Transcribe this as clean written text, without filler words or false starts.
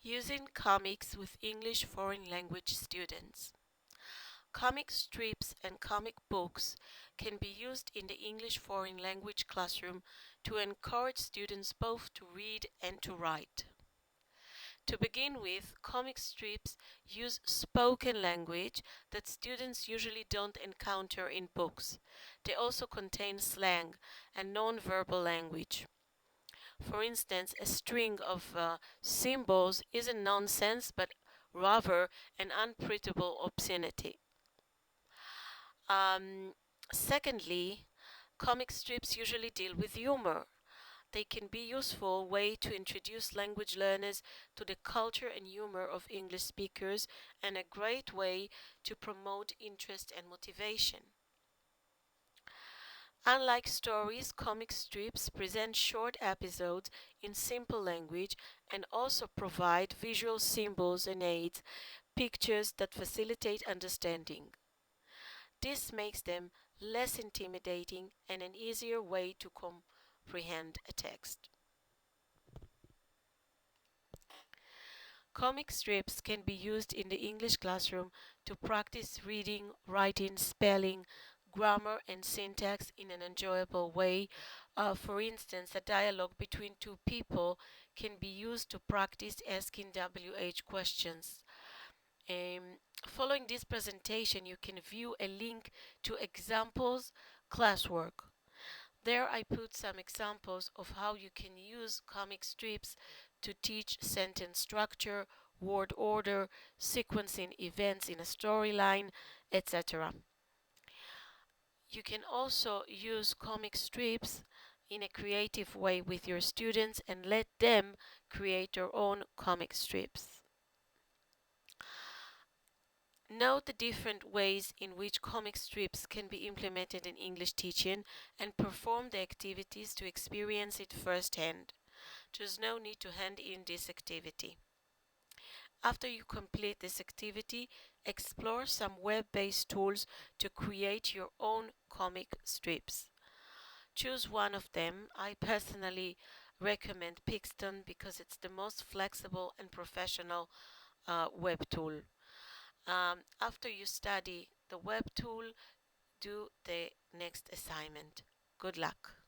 Using comics with English foreign language students. Comic strips and comic books can be used in the English foreign language classroom to encourage students both to read and to write. To begin with, comic strips use spoken language that students usually don't encounter in books. They also contain slang and non-verbal language. For instance, a string of symbols isn't nonsense but rather an unprintable obscenity. Um, Secondly, comic strips usually deal with humor. They can be a useful way to introduce language learners to the culture and humor of English speakers and a great way to promote interest and motivation. Unlike stories, comic strips present short episodes in simple language and also provide visual symbols and aids, pictures that facilitate understanding. This makes them less intimidating and an easier way to comprehend a text. Comic strips can be used in the English classroom to practice reading, writing, spelling, grammar, and syntax in an enjoyable way. For instance, a dialogue between two people can be used to practice asking WH questions. Following this presentation, you can view a link to examples classwork. There I put some examples of how you can use comic strips to teach sentence structure, word order, sequencing events in a storyline, etc. You can also use comic strips in a creative way with your students and let them create their own comic strips. Note the different ways in which comic strips can be implemented in English teaching and perform the activities to experience it firsthand. There's no need to hand in this activity. After you complete this activity, explore some web-based tools to create your own comic strips. Choose one of them. I personally recommend Pixton because it's the most flexible and professional web tool. After you study the web tool, do the next assignment. Good luck.